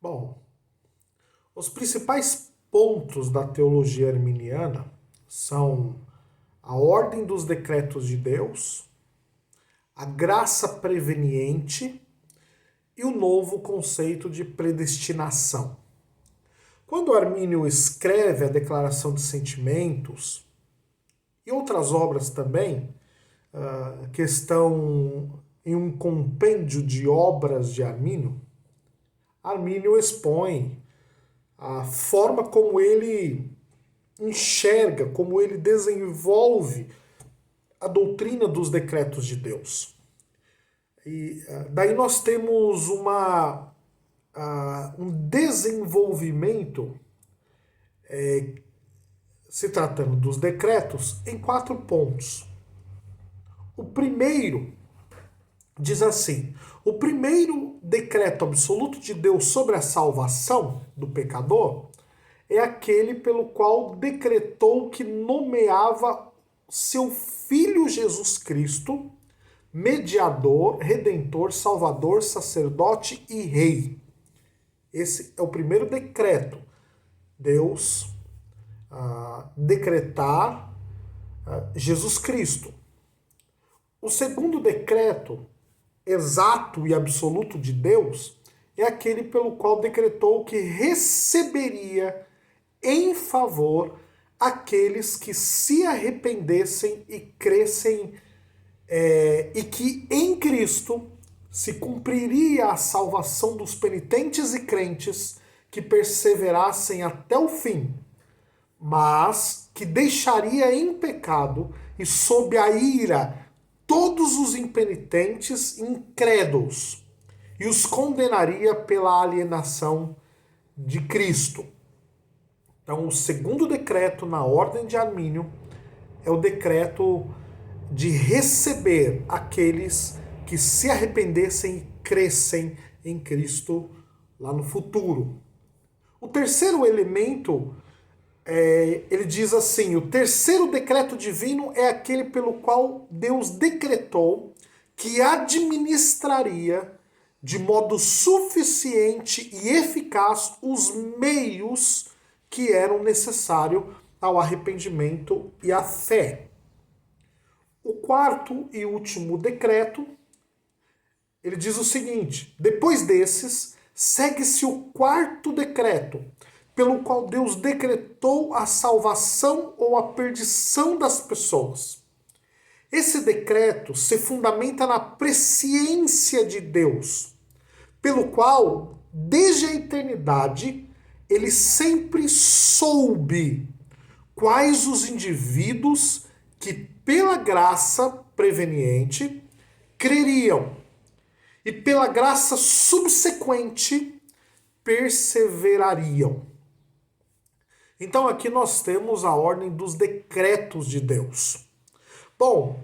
Bom, os principais pontos da teologia arminiana são a ordem dos decretos de Deus, a graça preveniente e o novo conceito de predestinação. Quando Armínio escreve a Declaração de Sentimentos e outras obras também, que estão em um compêndio de obras de Armínio, Armínio expõe a forma como ele enxerga, como ele desenvolve a doutrina dos decretos de Deus. E daí nós temos um desenvolvimento, se tratando dos decretos, em 4 pontos. O primeiro diz assim: o primeiro decreto absoluto de Deus sobre a salvação do pecador é aquele pelo qual decretou que nomeava seu Filho Jesus Cristo, mediador, redentor, salvador, sacerdote e rei. Esse é o primeiro decreto. Deus decretar Jesus Cristo. O segundo decreto exato e absoluto de Deus é aquele pelo qual decretou que receberia em favor aqueles que se arrependessem e crescem e que em Cristo se cumpriria a salvação dos penitentes e crentes que perseverassem até o fim, mas que deixaria em pecado e sob a ira todos os impenitentes e incrédulos e os condenaria pela alienação de Cristo. Então, o segundo decreto na ordem de Armínio é o decreto de receber aqueles que se arrependessem e crescem em Cristo lá no futuro. O terceiro elemento, ele diz assim: o terceiro decreto divino é aquele pelo qual Deus decretou que administraria de modo suficiente e eficaz os meios que eram necessários ao arrependimento e à fé. O quarto e último decreto, ele diz o seguinte: depois desses, segue-se o quarto decreto, pelo qual Deus decretou a salvação ou a perdição das pessoas. Esse decreto se fundamenta na presciência de Deus, pelo qual, desde a eternidade, ele sempre soube quais os indivíduos que, pela graça preveniente, creriam e pela graça subsequente perseverariam. Então aqui nós temos a ordem dos decretos de Deus. Bom,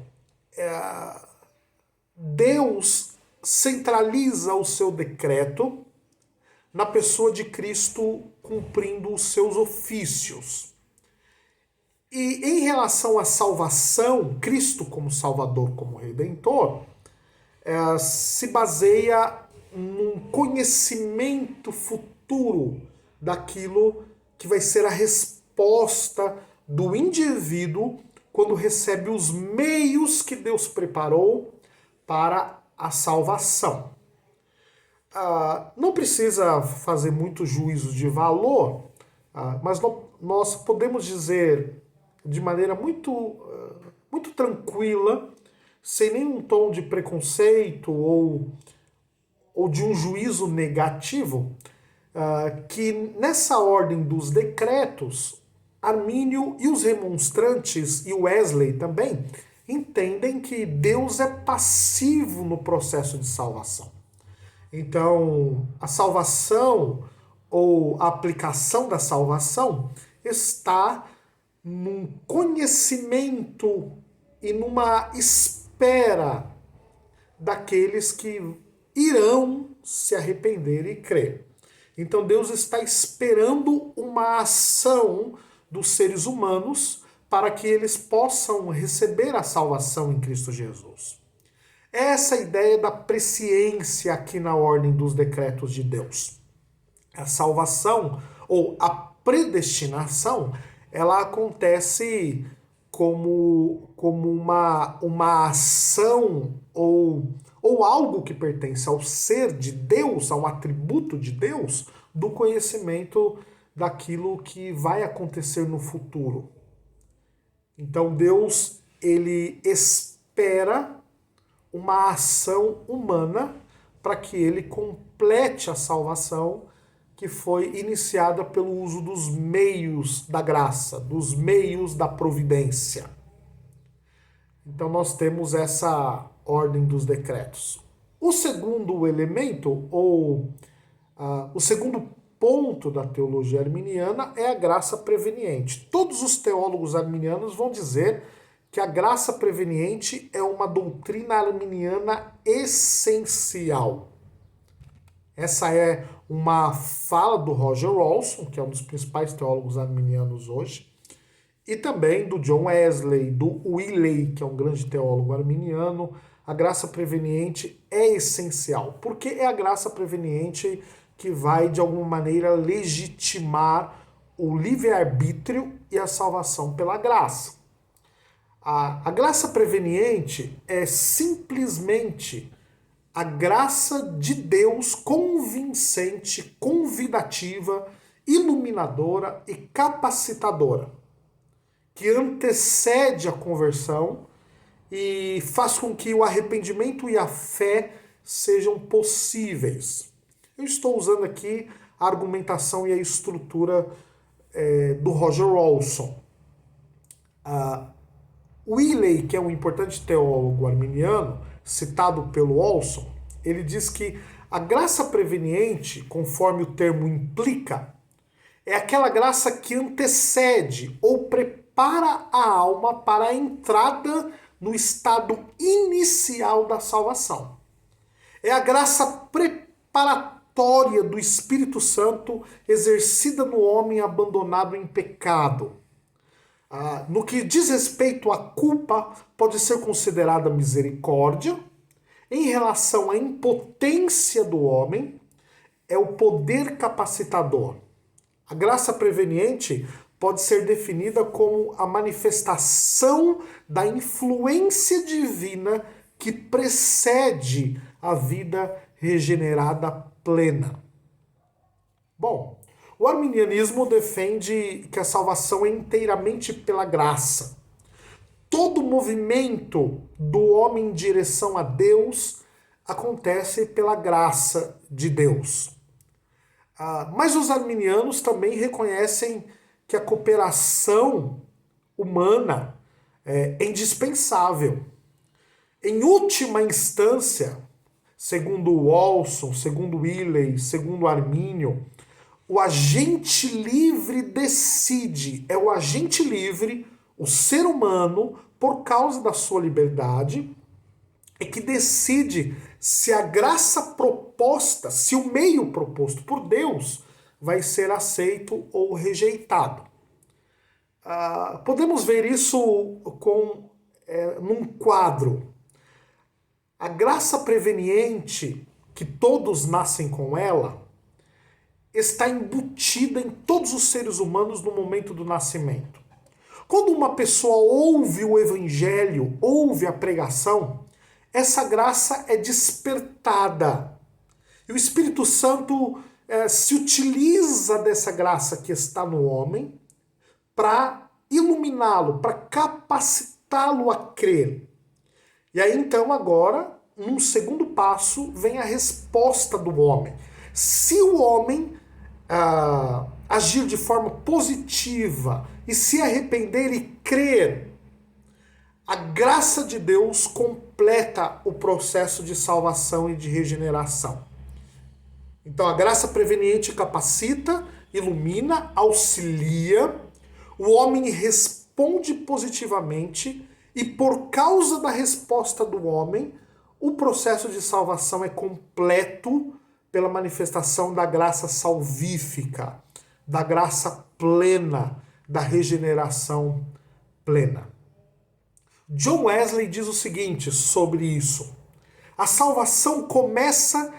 Deus centraliza o seu decreto na pessoa de Cristo cumprindo os seus ofícios. E em relação à salvação, Cristo como Salvador, como Redentor, se baseia num conhecimento futuro daquilo que vai ser a resposta do indivíduo quando recebe os meios que Deus preparou para a salvação. Não precisa fazer muito juízo de valor, mas nós podemos dizer de maneira muito tranquila, sem nenhum tom de preconceito ou de um juízo negativo, que nessa ordem dos decretos, Armínio e os remonstrantes e Wesley também entendem que Deus é passivo no processo de salvação. Então, a salvação ou a aplicação da salvação está num conhecimento e numa espera daqueles que irão se arrepender e crer. Então Deus está esperando uma ação dos seres humanos para que eles possam receber a salvação em Cristo Jesus. Essa é a ideia da presciência aqui na ordem dos decretos de Deus. A salvação ou a predestinação, ela acontece como uma ação ou algo que pertence ao ser de Deus, a um atributo de Deus, do conhecimento daquilo que vai acontecer no futuro. Então Deus, ele espera uma ação humana para que ele complete a salvação que foi iniciada pelo uso dos meios da graça, dos meios da providência. Então nós temos essa ordem dos decretos. O segundo elemento, o segundo ponto da teologia arminiana é a graça preveniente. Todos os teólogos arminianos vão dizer que a graça preveniente é uma doutrina arminiana essencial. Essa é uma fala do Roger Olson, que é um dos principais teólogos arminianos hoje, e também do John Wesley, do Willey, que é um grande teólogo arminiano. A graça preveniente é essencial, porque é a graça preveniente que vai, de alguma maneira, legitimar o livre-arbítrio e a salvação pela graça. A graça preveniente é simplesmente a graça de Deus convincente, convidativa, iluminadora e capacitadora, que antecede a conversão e faz com que o arrependimento e a fé sejam possíveis. Eu estou usando aqui a argumentação e a estrutura do Roger Olson. Willey, que é um importante teólogo arminiano, citado pelo Olson, ele diz que a graça preveniente, conforme o termo implica, é aquela graça que antecede ou prepara a alma para a entrada no estado inicial da salvação. É a graça preparatória do Espírito Santo exercida no homem abandonado em pecado. No que diz respeito à culpa, pode ser considerada misericórdia. Em relação à impotência do homem, é o poder capacitador. A graça preveniente pode ser definida como a manifestação da influência divina que precede a vida regenerada plena. Bom, o arminianismo defende que a salvação é inteiramente pela graça. Todo movimento do homem em direção a Deus acontece pela graça de Deus. Mas os arminianos também reconhecem que a cooperação humana é indispensável. Em última instância, segundo Olson, segundo Willey, segundo Armínio, o agente livre decide, é o agente livre, o ser humano, por causa da sua liberdade, é que decide se a graça proposta, se o meio proposto por Deus vai ser aceito ou rejeitado. Podemos ver isso num quadro. A graça preveniente, que todos nascem com ela, está embutida em todos os seres humanos no momento do nascimento. Quando uma pessoa ouve o evangelho, ouve a pregação, essa graça é despertada. E o Espírito Santo se utiliza dessa graça que está no homem para iluminá-lo, para capacitá-lo a crer. E aí então agora, num segundo passo, vem a resposta do homem. Se o homem agir de forma positiva e se arrepender e crer, a graça de Deus completa o processo de salvação e de regeneração. Então a graça preveniente capacita, ilumina, auxilia, o homem responde positivamente e por causa da resposta do homem, o processo de salvação é completo pela manifestação da graça salvífica, da graça plena, da regeneração plena. John Wesley diz o seguinte sobre isso: a salvação começa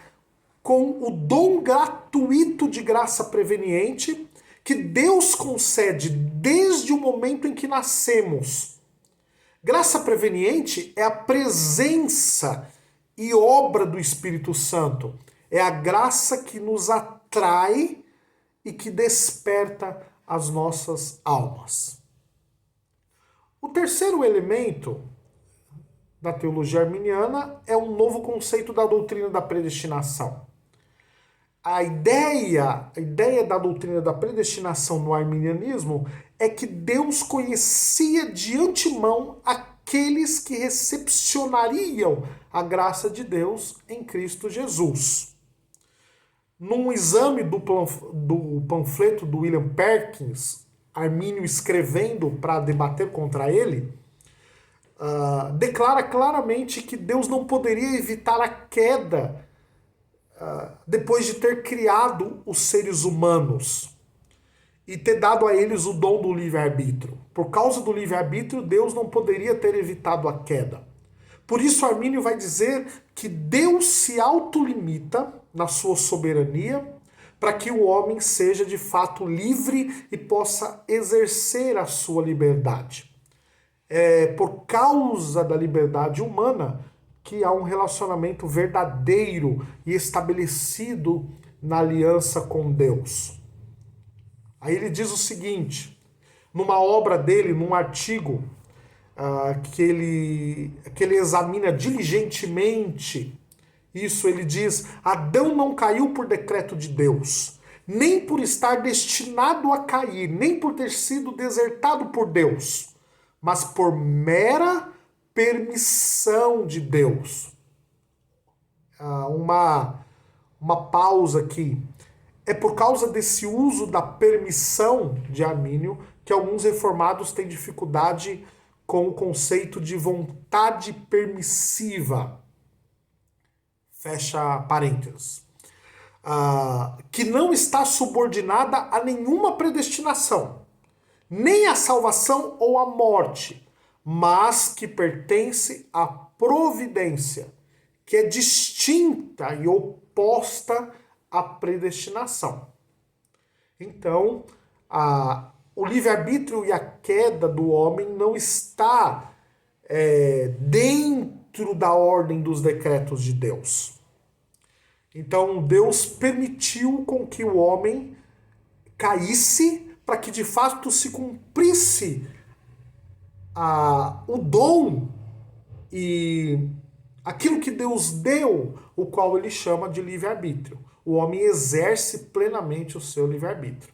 com o dom gratuito de graça preveniente que Deus concede desde o momento em que nascemos. Graça preveniente é a presença e obra do Espírito Santo. É a graça que nos atrai e que desperta as nossas almas. O terceiro elemento da teologia arminiana é um novo conceito da doutrina da predestinação. A ideia da doutrina da predestinação no arminianismo é que Deus conhecia de antemão aqueles que recepcionariam a graça de Deus em Cristo Jesus. Num exame do panfleto do William Perkins, Armínio escrevendo para debater contra ele, declara claramente que Deus não poderia evitar a queda depois de ter criado os seres humanos e ter dado a eles o dom do livre-arbítrio. Por causa do livre-arbítrio, Deus não poderia ter evitado a queda. Por isso, Armínio vai dizer que Deus se autolimita na sua soberania para que o homem seja de fato livre e possa exercer a sua liberdade. É por causa da liberdade humana que há um relacionamento verdadeiro e estabelecido na aliança com Deus. Aí ele diz o seguinte, numa obra dele, num artigo que ele examina diligentemente isso, ele diz: Adão não caiu por decreto de Deus, nem por estar destinado a cair, nem por ter sido desertado por Deus, mas por mera permissão de Deus. Uma pausa aqui. É por causa desse uso da permissão de Armínio que alguns reformados têm dificuldade com o conceito de vontade permissiva. Fecha parênteses. Que não está subordinada a nenhuma predestinação, nem à salvação ou à morte, mas que pertence à providência, que é distinta e oposta à predestinação. Então, o livre-arbítrio e a queda do homem não está dentro da ordem dos decretos de Deus. Então, Deus permitiu com que o homem caísse para que de fato se cumprisse o dom e aquilo que Deus deu, o qual ele chama de livre-arbítrio. O homem exerce plenamente o seu livre-arbítrio.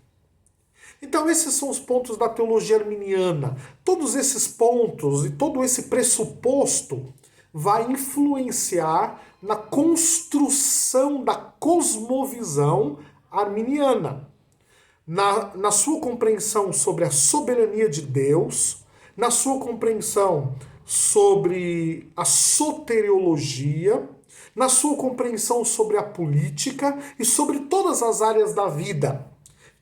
Então esses são os pontos da teologia arminiana. Todos esses pontos e todo esse pressuposto vai influenciar na construção da cosmovisão arminiana, na sua compreensão sobre a soberania de Deus, na sua compreensão sobre a soteriologia, na sua compreensão sobre a política e sobre todas as áreas da vida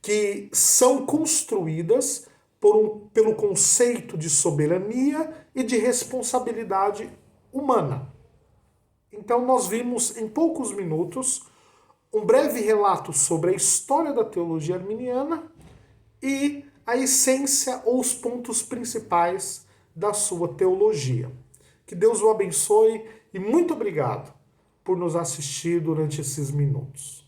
que são construídas pelo conceito de soberania e de responsabilidade humana. Então nós vimos em poucos minutos um breve relato sobre a história da teologia arminiana e a essência ou os pontos principais da sua teologia. Que Deus o abençoe e muito obrigado por nos assistir durante esses minutos.